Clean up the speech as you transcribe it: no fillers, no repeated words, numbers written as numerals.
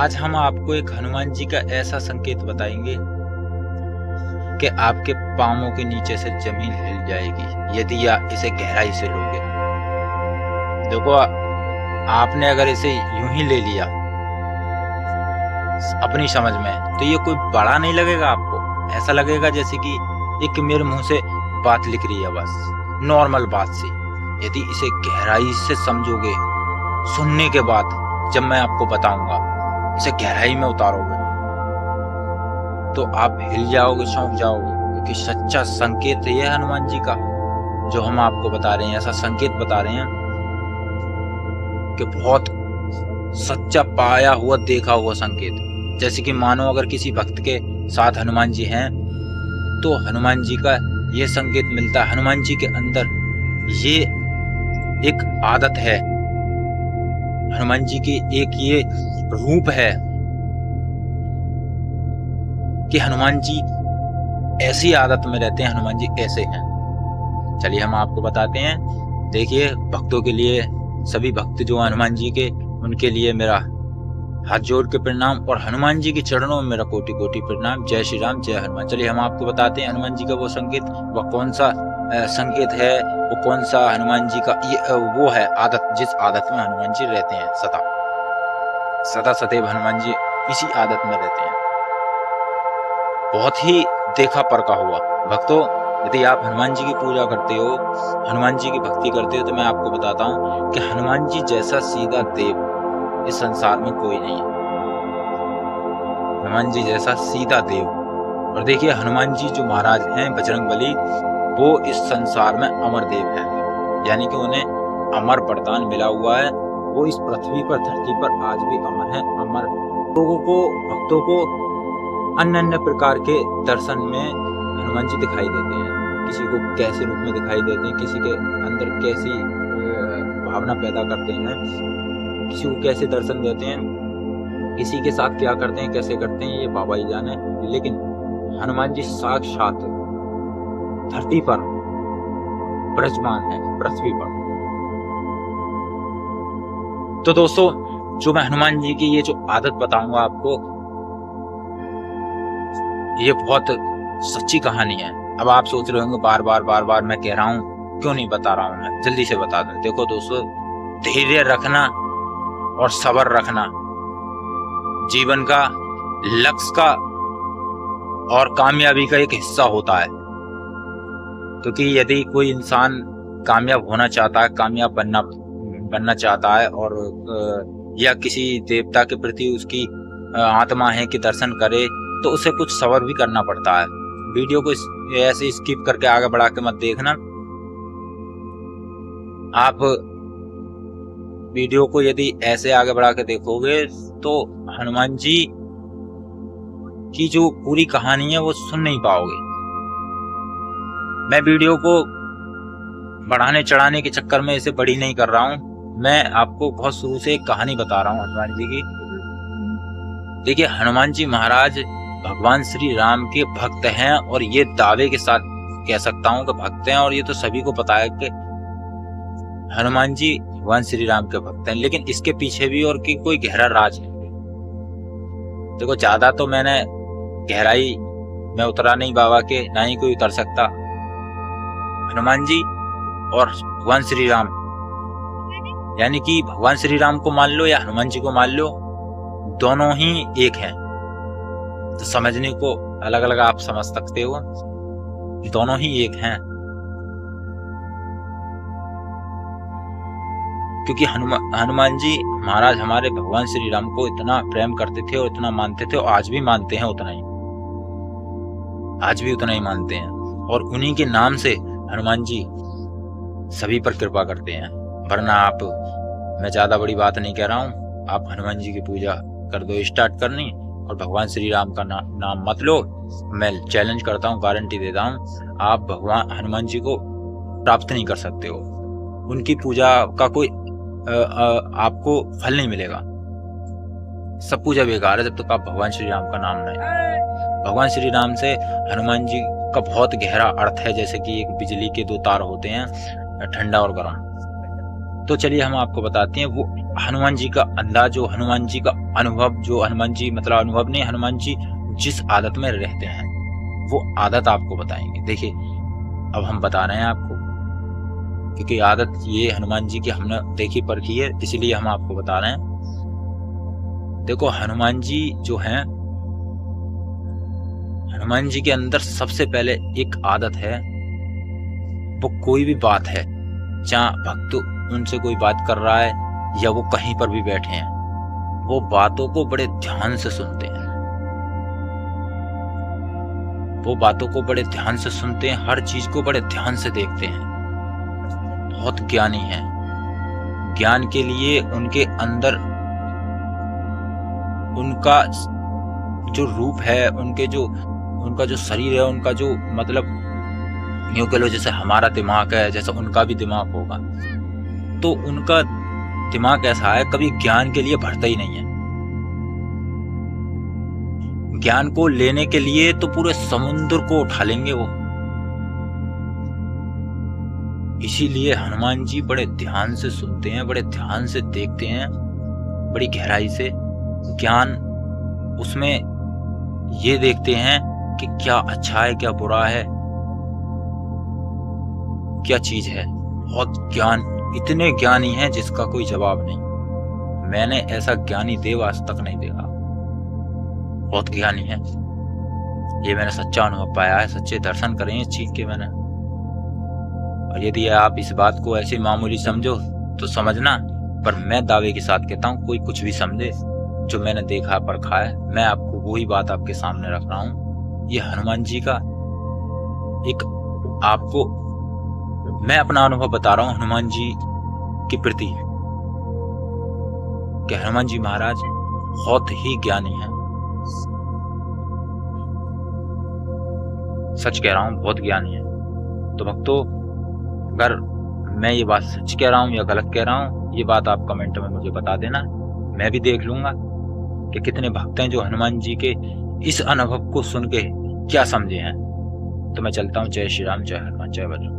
आज हम आपको एक हनुमान जी का ऐसा संकेत बताएंगे कि आपके पांवों के नीचे से जमीन हिल जाएगी यदि आप इसे गहराई से लोगे। देखो, आपने अगर इसे यूं ही ले लिया अपनी समझ में तो ये कोई बड़ा नहीं लगेगा आपको। ऐसा लगेगा जैसे कि एक मेरे मुंह से बात लिख रही है, बस नॉर्मल बात सी। यदि इसे गहराई से समझोगे, सुनने के बाद जब मैं आपको बताऊंगा, इसे गहराई में उतारोगे तो आप हिल जाओगे, चौंक जाओगे, क्योंकि सच्चा संकेत ये है हनुमान जी का जो हम आपको बता रहे हैं। ऐसा संकेत बता रहे हैं कि बहुत सच्चा, पाया हुआ, देखा हुआ संकेत। जैसे कि मानो अगर किसी भक्त के साथ हनुमान जी हैं तो हनुमान जी का ये संकेत मिलता है। हनुमान जी के अंदर ये एक आदत है, हनुमान जी की एक ये रूप है कि हनुमान जी ऐसी आदत में रहते हैं, हनुमान जी ऐसे हैं। चलिए हम आपको बताते हैं। देखिए, भक्तों के लिए, सभी भक्त जो हनुमान जी के, उनके लिए मेरा हाथ जोड़ के प्रणाम, और हनुमान जी के चरणों में मेरा कोटि कोटि प्रणाम। जय श्री राम, जय हनुमान। चलिए हम आपको बताते हैं हनुमान जी का वो संकेत, वह कौन सा संकेत है, वो कौन सा हनुमान जी का ये वो है आदत, जिस आदत में हनुमान जी रहते हैं सदा सदैव। हनुमान जी इसी आदत में रहते हैं। बहुत ही देखा परखा हुआ। भक्तों, यदि आप हनुमान जी की पूजा करते हो, हनुमान जी की भक्ति करते हो, तो मैं आपको बताता हूँ कि हनुमान जी जैसा सीधा देव इस संसार में कोई नहीं है। हनुमान जी जैसा सीधा देव। और देखिए, हनुमान जी जो महाराज हैं बजरंगबली, वो इस संसार में अमर देव है, यानी कि उन्हें अमर वरदान मिला हुआ है। वो इस पृथ्वी पर, धरती पर आज भी अमर है। अमर लोगों को, भक्तों को अन्य अन्य प्रकार के दर्शन में हनुमान जी दिखाई देते हैं। किसी को कैसे रूप में दिखाई देते हैं, किसी के अंदर कैसी भावना पैदा करते हैं, किसी को कैसे दर्शन देते हैं, किसी के साथ क्या करते हैं, कैसे करते हैं, ये बाबा ही जाने। लेकिन हनुमान जी साक्षात धरती पर विराजमान है, पृथ्वी पर। तो दोस्तों, जो मैं हनुमान जी की ये जो आदत बताऊंगा आपको, ये बहुत सच्ची कहानी है। अब आप सोच रहे होंगे बार बार मैं कह रहा हूँ, क्यों नहीं बता रहा हूँ, मैं जल्दी से बता दूं। देखो दोस्तों, धैर्य रखना और सब्र रखना जीवन का, लक्ष्य का और कामयाबी का एक हिस्सा होता है। क्योंकि यदि कोई इंसान कामयाब होना चाहता है, कामयाब बनना चाहता है, और या किसी देवता के प्रति उसकी आत्मा है कि दर्शन करे, तो उसे कुछ सब्र भी करना पड़ता है। वीडियो को ऐसे स्किप करके आगे बढ़ा के मत देखना। आप वीडियो को यदि ऐसे आगे बढ़ा के देखोगे तो हनुमान जी की जो पूरी कहानी है वो सुन नहीं पाओगे। मैं वीडियो को बढ़ाने चढ़ाने के चक्कर में इसे बड़ी नहीं कर रहा हूं। मैं आपको बहुत शुरू से एक कहानी बता रहा हूं हनुमान जी की। देखिए, हनुमान जी महाराज भगवान श्री राम के भक्त हैं, और ये दावे के साथ कह सकता हूं कि भक्त हैं, और ये तो सभी को पता है कि हनुमान जी भगवान श्री राम के भक्त हैं। लेकिन इसके पीछे भी और कोई गहरा राज है। देखो, ज्यादा तो मैंने गहराई में उतरा नहीं बाबा के, ना ही कोई उतर सकता। हनुमान जी और भगवान श्री राम, यानी कि भगवान श्री राम को मान लो या हनुमान जी को मान लो, दोनों ही एक हैं। तो समझने को अलग अलग आप समझ सकते हो, दोनों ही एक हैं। क्योंकि हनुमान जी महाराज हमारे भगवान श्री राम को इतना प्रेम करते थे और इतना मानते थे, और आज भी मानते हैं उतना ही, आज भी उतना ही मानते हैं। और उन्हीं के नाम से हनुमान जी सभी पर कृपा करते हैं। वरना आप, मैं ज्यादा बड़ी बात नहीं कह रहा हूँ, आप हनुमान जी की पूजा कर दो स्टार्ट करनी, और भगवान श्री राम का नाम मत लो। मैं चैलेंज करता हूँ, गारंटी देता हूँ, आप भगवान हनुमान जी को प्राप्त नहीं कर सकते हो। उनकी पूजा का कोई आपको फल नहीं मिलेगा। सब पूजा बेकार है जब तक आप भगवान श्री राम का नाम नहीं। भगवान श्री राम से हनुमान जी का बहुत गहरा अर्थ है, जैसे कि एक बिजली के दो तार होते हैं, ठंडा और गर्म। तो चलिए हम आपको बताते हैं वो हनुमान जी का अंदाज, जो हनुमान जी का अनुभव, जो हनुमान जी मतलब अनुभव नहीं, हनुमान जी जिस आदत में रहते हैं वो आदत आपको बताएंगे। देखिए अब हम बता रहे हैं आपको, क्योंकि आदत ये हनुमान जी की हमने देखी परखी है, इसलिए हम आपको बता रहे हैं। देखो हनुमान जी जो हैं, हनुमान जी के अंदर सबसे पहले एक आदत है, वो कोई भी बात है, चाहे भक्त उनसे कोई बात कर रहा है या वो कहीं पर भी बैठे हैं, वो बातों को बड़े ध्यान से सुनते हैं। वो बातों को बड़े ध्यान से सुनते हैं, हर चीज को बड़े ध्यान से देखते हैं। बहुत ज्ञानी हैं। ज्ञान के लिए उनके अंदर उनका जो रूप है, उनका जो शरीर है, उनका जो मतलब यूं कह लो जैसे हमारा दिमाग है, जैसा उनका भी दिमाग होगा, तो उनका दिमाग ऐसा है, कभी ज्ञान के लिए भरता ही नहीं है। ज्ञान को लेने के लिए तो पूरे समुद्र को उठा लेंगे वो। इसीलिए हनुमान जी बड़े ध्यान से सुनते हैं, बड़े ध्यान से देखते हैं, बड़ी गहराई से। ज्ञान उसमें ये देखते हैं कि क्या अच्छा है, क्या बुरा है, क्या चीज है। बहुत ज्ञान, इतने ज्ञानी हैं जिसका कोई जवाब नहीं। मैंने ऐसा ज्ञानी देव आज तक नहीं देखा। बहुत ज्ञानी है, ये मैंने सच्चा अनुभव पाया है, सच्चे दर्शन करे हैं इस चीज के मैंने। और यदि आप इस बात को ऐसे मामूली समझो तो समझना, पर मैं दावे के साथ कहता हूँ कोई कुछ भी समझे, जो मैंने देखा परखा है, मैं आपको वही बात आपके सामने रख रहा हूँ। ये हनुमान जी का एक, आपको मैं अपना अनुभव बता रहा हूँ हनुमान जी के प्रति, कि हनुमान जी महाराज बहुत ही ज्ञानी हैं। सच कह रहा हूँ, बहुत ज्ञानी है। तो भक्तों, अगर मैं ये बात सच कह रहा हूँ या गलत कह रहा हूँ, ये बात आप कमेंट में मुझे बता देना। मैं भी देख लूंगा कि कितने भक्त हैं जो हनुमान जी के इस अनुभव को सुन के क्या समझे हैं। तो मैं चलता हूँ। जय श्री राम, जय हनुमान, जय बजरंग।